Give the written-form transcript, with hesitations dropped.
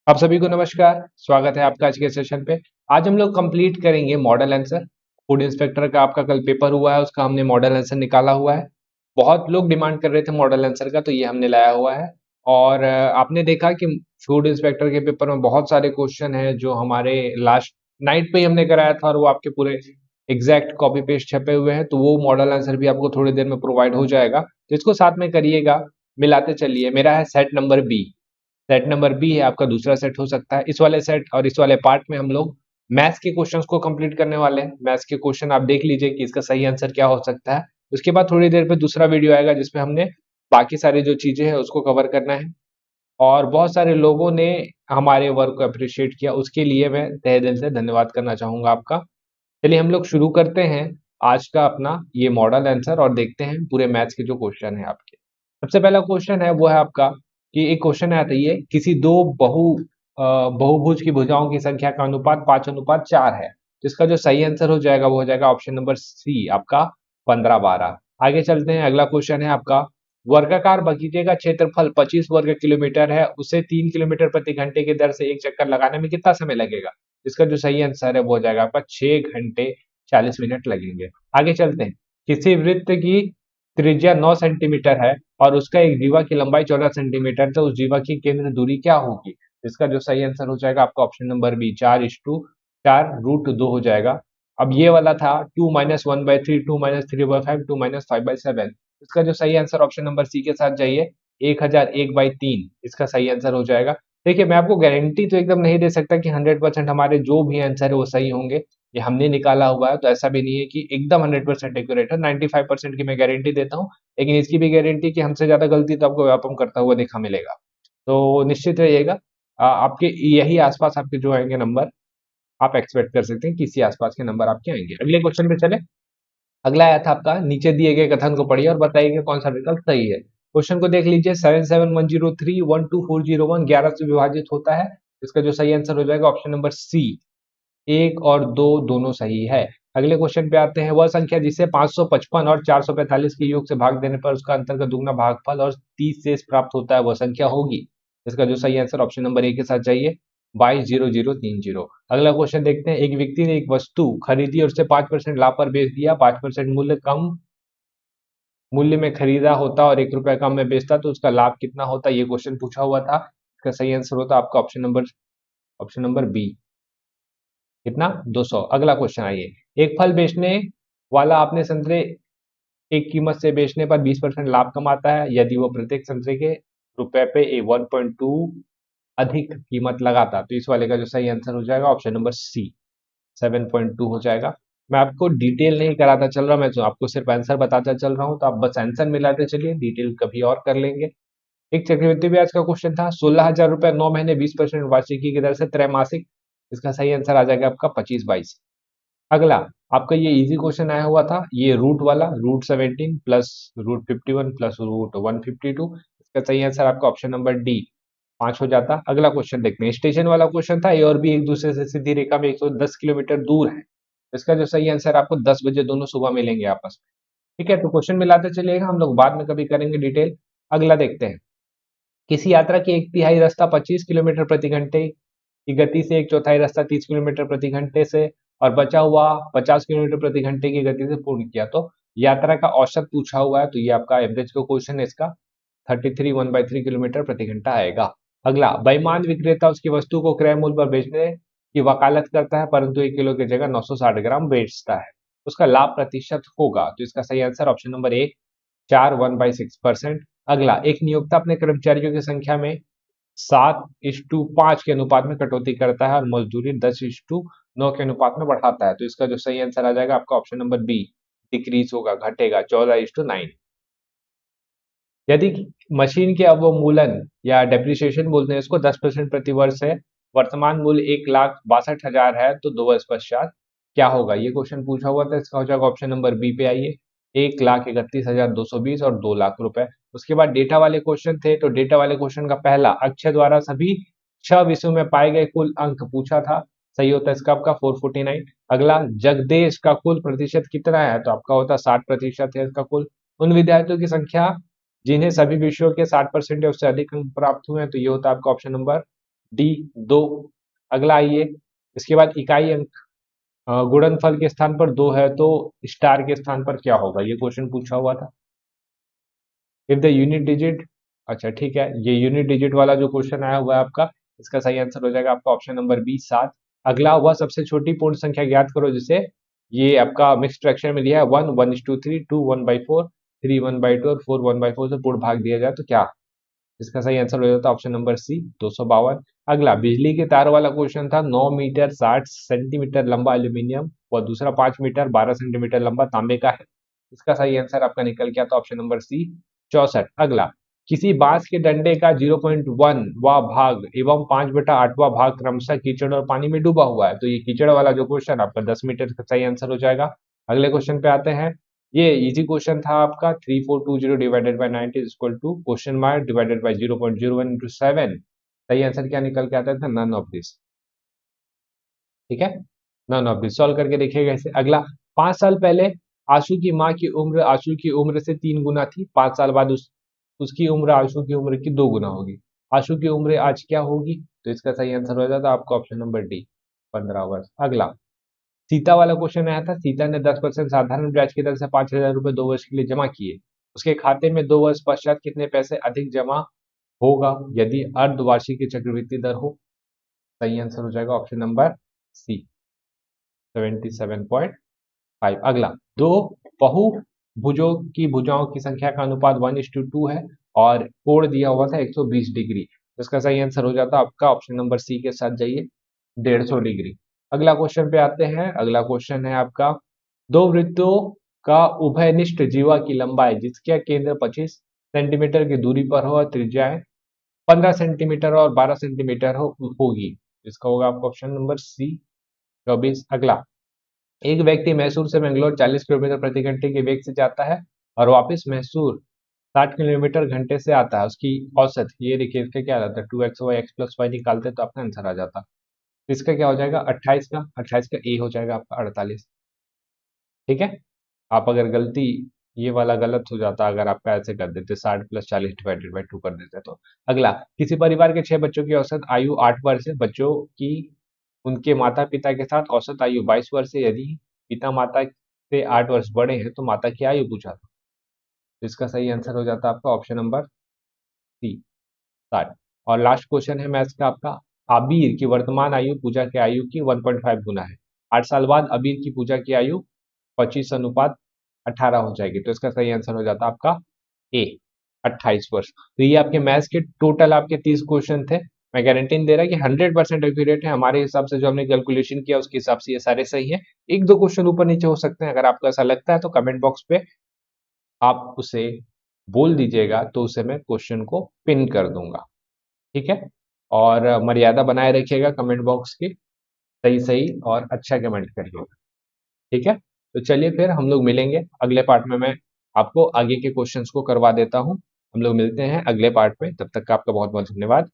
आप सभी को नमस्कार। स्वागत है आपका आज के सेशन पे। आज हम लोग कंप्लीट करेंगे मॉडल आंसर। फूड इंस्पेक्टर का आपका कल पेपर हुआ है, उसका हमने मॉडल आंसर निकाला हुआ है। बहुत लोग डिमांड कर रहे थे मॉडल आंसर का, तो ये हमने लाया हुआ है। और आपने देखा कि फूड इंस्पेक्टर के पेपर में बहुत सारे क्वेश्चन हैं जो हमारे लास्ट नाइट पे ही हमने कराया था, और वो आपके पूरे एग्जैक्ट कॉपी पेस्ट छपे हुए हैं। तो वो मॉडल आंसर भी आपको थोड़ी देर में प्रोवाइड हो जाएगा, तो इसको साथ में करिएगा, मिलाते चलिए। मेरा है set number B. Set number B है, आपका दूसरा सेट हो सकता है। इस वाले सेट और इस वाले पार्ट में हम लोग मैथ्स के क्वेश्चंस को कंप्लीट करने वाले हैं। मैथ्स के क्वेश्चन आप देख लीजिए कि इसका सही आंसर क्या हो सकता है। उसके बाद थोड़ी देर पे दूसरा वीडियो आएगा जिसमें हमने बाकी सारी जो चीजें हैं उसको कवर करना है। और बहुत सारे लोगों ने हमारे वर्क को अप्रिशिएट किया, उसके लिए मैं तहे दिल से धन्यवाद करना चाहूंगा आपका। चलिए हम लोग शुरू करते हैं आज का अपना ये मॉडल आंसर, और देखते हैं पूरे मैथ्स के जो क्वेश्चन है आपके। सबसे पहला क्वेश्चन है वो है आपका कि एक क्वेश्चन आता है, ये किसी दो बहुभुज की भुजाओं की संख्या का अनुपात 5:4 है। तो इसका जो सही आंसर हो जाएगा वो हो जाएगा ऑप्शन नंबर सी, आपका 15/12। आगे चलते हैं, अगला क्वेश्चन है आपका, वर्गाकार बगीचे का क्षेत्रफल 25 वर्ग किलोमीटर है, उसे 3 किलोमीटर प्रति घंटे की दर से एक चक्कर लगाने में कितना समय लगेगा। इसका जो सही आंसर है वो हो जाएगा आपका 6 घंटे 40 मिनट लगेंगे। आगे चलते हैं, किसी वृत्त की त्रिज्या 9 सेंटीमीटर है और उसका एक जीवा की लंबाई 14 सेंटीमीटर, तो उस जीवा की केंद्र दूरी क्या होगी। इसका जो सही आंसर हो जाएगा आपका ऑप्शन नंबर बी, 4:4√2 हो जाएगा। अब ये वाला था 2-1/3, 2-3/5, 2-5/7। इसका जो सही आंसर ऑप्शन नंबर सी के साथ जाइए, 1001/3 इसका सही आंसर हो जाएगा। देखिए मैं आपको गारंटी तो एकदम नहीं दे सकता कि 100% हमारे जो भी आंसर है वो सही होंगे। ये हमने निकाला हुआ है, तो ऐसा भी नहीं है कि एकदम 100% एक्यूरेट है। 95% की मैं गारंटी देता हूँ, लेकिन इसकी भी गारंटी कि हमसे ज्यादा गलती तो आपको व्यापम करता हुआ देखा मिलेगा। तो निश्चित रहिएगा, आपके यही आसपास आपके जो आएंगे नंबर, आप एक्सपेक्ट कर सकते हैं कि इसी आसपास के नंबर आपके आएंगे। अगले क्वेश्चन पे चले। अगला आया था आपका, नीचे दिए गए कथन को पढ़िए और बताइए कि कौन सा विकल्प सही है। क्वेश्चन को देख लीजिए, 7710312401 11 से विभाजित होता है। इसका जो सही आंसर हो जाएगा ऑप्शन नंबर सी, 1 और 2 दोनों सही है। अगले क्वेश्चन पे आते हैं, वह संख्या जिसे 555 और 445 के योग से भाग देने पर उसका अंतर का दुगना भागफल और 30 शेष प्राप्त होता है, वह संख्या होगी। इसका जो सही आंसर ऑप्शन नंबर ए के साथ जाइए, 220030। अगला क्वेश्चन देखते हैं, एक व्यक्ति ने एक वस्तु खरीदी और उसे 5% लाभ पर बेच दिया। 5% मूल्य कम मूल्य में खरीदा होता और 1 रुपया कम में बेचता, तो उसका लाभ कितना होता, ये क्वेश्चन पूछा हुआ था। इसका सही आंसर होता आपका ऑप्शन नंबर बी, कितना, 200। अगला क्वेश्चन आइए, एक फल बेचने वाला अपने संतरे एक कीमत से बेचने पर 20% लाभ कमाता है यदि वो प्रत्येक संतरे के रुपए पे 1.2 अधिक कीमत लगाता। तो इस वाले का जो सही आंसर हो जाएगा ऑप्शन नंबर सी, 7.2 हो जाएगा। मैं आपको डिटेल नहीं कराता चल रहा, मैं तो आपको सिर्फ आंसर बताता चल रहा हूँ, तो आप बस आंसर मिलाते चलिए, डिटेल कभी और कर लेंगे। एक चक्रवृद्धि ब्याज का क्वेश्चन था, 16,000 रुपए 9 महीने 20% वार्षिकी की दर से त्रैमासिक। इसका सही आंसर आ जाएगा आपका 25/22। अगला आपका ये इजी क्वेश्चन आया हुआ था, ये रूट वाला, √17 प्लस √51 प्लस √152। इसका सही आंसर आपका ऑप्शन नंबर डी, 5 हो जाता। अगला क्वेश्चन देखते हैं, स्टेशन वाला क्वेश्चन था, ए और बी एक दूसरे से सीधी रेखा में 110 किलोमीटर दूर है। इसका जो सही आंसर आपको 10 बजे दोनों सुबह मिलेंगे आपस में। ठीक है, तो क्वेश्चन मिलाते चलिएगा, हम लोग बाद में कभी करेंगे डिटेल। अगला देखते हैं, किसी यात्रा की एक तिहाई रास्ता 25 किलोमीटर प्रति घंटे की गति से, एक चौथाई रास्ता 30 किलोमीटर प्रति घंटे से और बचा हुआ 50 किलोमीटर प्रति घंटे की गति से पूर्ण किया। तो यात्रा का औसत पूछा हुआ है, तो ये आपका एवरेज का क्वेश्चन है, इसका 33 1/3 किलोमीटर प्रति घंटा आएगा। अगला, बेईमान विक्रेता उसकी वस्तु को क्रय मूल्य पर बेचने की वकालत करता है परंतु 1 किलो की जगह 960 ग्राम बेचता है, उसका लाभ प्रतिशत होगा। तो इसका सही आंसर ऑप्शन नंबर ए, 4 1/6%। अगला, एक नियोक्ता अपने कर्मचारियों की संख्या में 7:5 के अनुपात में कटौती करता है और मजदूरी 10:9 के अनुपात में बढ़ाता है। तो इसका जो सही आंसर आ जाएगा आपका ऑप्शन नंबर बी, डिक्रीज होगा, घटेगा, 14:9। यदि मशीन के अवमूलन या डेप्रिसिएशन बोलते हैं इसको, 10% प्रति वर्ष है, वर्तमान मूल्य 1,62,000 है, तो 2 वर्ष पश्चात क्या होगा, ये क्वेश्चन पूछा हुआ था। इसका हो जाएगा ऑप्शन नंबर बी पे आइए, 1,31,220 और 2 लाख रुपए। उसके बाद डेटा वाले क्वेश्चन थे, तो डेटा वाले क्वेश्चन का पहला, अक्षय द्वारा सभी 6 विषयों में पाए गए कुल अंक पूछा था। सही होता है इसका आपका 449। अगला, जगदेश का कुल प्रतिशत कितना है, तो आपका होता 60% है इसका कुल। उन विद्यार्थियों की संख्या जिन्हें सभी विषयों के 60% या उससे अधिक अंक प्राप्त हुए हैं, तो ये होता है आपका ऑप्शन नंबर डी 2। अगला आइए, इसके बाद इकाई अंक गुणनफल के स्थान पर 2 है तो स्टार के स्थान पर क्या होगा, ये क्वेश्चन पूछा हुआ था। इफ द यूनिट डिजिट, अच्छा ठीक है, ये यूनिट डिजिट वाला जो क्वेश्चन आया हुआ है आपका, इसका सही आंसर हो जाएगा आपका ऑप्शन नंबर बी 7। अगला, वह सबसे छोटी पूर्ण संख्या ज्ञात करो जिसे, ये आपका मिक्स्ड फ्रैक्शन में दिया है 1 1:3, 2 1/4, 3 1/2 और 4 1/4 से पूर्ण भाग दिया जाए तो क्या, इसका सही आंसर हो जाता है ऑप्शन नंबर सी 252। अगला, बिजली के तार वाला क्वेश्चन था, 9 मीटर 60 सेंटीमीटर लंबा एल्यूमिनियम व दूसरा 5 मीटर 12 सेंटीमीटर लंबा तांबे का है। इसका सही आंसर आपका निकल गया था ऑप्शन नंबर सी 64। अगला, किसी बांस के डंडे का 0.1वां भाग एवं 5/8वां भाग क्रमशः कीचड़ और पानी में डूबा हुआ है, तो ये कीचड़ वाला जो क्वेश्चन आपका 10 मीटर का सही आंसर हो जाएगा। अगले क्वेश्चन पे आते हैं, ये इजी क्वेश्चन था आपका, 3420 divided by 90 is equal to question mark divided by 0.01 into 7। सही आंसर क्या निकल के आता था, नन ऑफ दिस। ठीक है, नन ऑफ दिस सॉल्व करके देखिएगा इसे। अगला, 5 साल पहले आशु की माँ की उम्र आशु की उम्र से 3 गुना थी, 5 साल बाद उसकी उम्र आशु की उम्र की 2 गुना होगी। आशु की उम्र आज क्या होगी, तो इसका सही आंसर हो जाता आपका ऑप्शन नंबर डी 15 वर्ष। अगला, सीता वाला क्वेश्चन आया था, सीता ने 10% साधारण ब्याज की दर से 5,000 रुपए 2 वर्ष के लिए जमा किए, उसके खाते में 2 वर्ष पश्चात कितने पैसे अधिक जमा होगा यदि अर्धवार्षिक चक्रवृद्धि दर हो। सही आंसर हो जाएगा ऑप्शन नंबर सी 77.5। अगला, दो बहुभुजों की भुजाओं की संख्या का अनुपात 1:2 है और कोण दिया हुआ था 120 डिग्री, तो इसका सही आंसर हो जाता आपका ऑप्शन नंबर सी के साथ जाइए 150 डिग्री। अगला क्वेश्चन पे आते हैं, अगला क्वेश्चन है आपका, दो वृत्तों का उभयनिष्ठ जीवा की लंबाई जिसका केंद्र 25 सेंटीमीटर की दूरी पर हो और त्रिज्याएं 15 सेंटीमीटर और 12 सेंटीमीटर होगी, इसका होगा आपका ऑप्शन नंबर सी 24। अगला, एक व्यक्ति मैसूर से बेंगलोर 40 किलोमीटर प्रति घंटे के वेग से जाता है और वापस मैसूर 60 किलोमीटर घंटे से आता है, उसकी औसत, ये देखिए इसका क्या रहता है 2xy x + y निकालते तो आपका आंसर आ जाता। इसका क्या हो जाएगा 28 का ए हो जाएगा आपका 48। ठीक है, आप अगर गलती, ये वाला गलत हो जाता अगर आपका ऐसे कर देते 60 + 40 डिवाइडेड बाय 2 कर देते तो। अगला, किसी परिवार के 6 बच्चों की औसत आयु 8 वर्ष है, बच्चों की उनके माता पिता के साथ औसत आयु 22 वर्ष है, यदि पिता माता से 8 वर्ष बड़े हैं तो माता की आयु पूछा था, तो इसका सही आंसर हो जाता आपका ऑप्शन नंबर सी 60। और लास्ट क्वेश्चन है मैथ्स का आपका, आबिर की वर्तमान आयु पूजा की आयु की 1.5 गुना है, 8 साल बाद आबिर की पूजा की आयु 25:18 हो जाएगी, तो इसका सही आंसर हो जाता आपका ए 28 वर्ष। तो ये आपके मैथ्स के टोटल आपके 30 क्वेश्चन थे। मैं गारंटी नहीं दे रहा कि 100% एक्यूरेट है, हमारे हिसाब से जो हमने कैलकुलेशन किया उसके हिसाब से ये सारे सही है। एक दो क्वेश्चन ऊपर नीचे हो सकते हैं, अगर आपको ऐसा लगता है तो कमेंट बॉक्स पे आप उसे बोल दीजिएगा, तो उसे मैं क्वेश्चन को पिन कर दूंगा। ठीक है, और मर्यादा बनाए रखिएगा कमेंट बॉक्स की, सही सही और अच्छा कमेंट करिएगा। ठीक है, तो चलिए फिर हम लोग मिलेंगे अगले पार्ट में, मैं आपको आगे के क्वेश्चंस को करवा देता हूँ। हम लोग मिलते हैं अगले पार्ट में, तब तक का आपका बहुत बहुत धन्यवाद।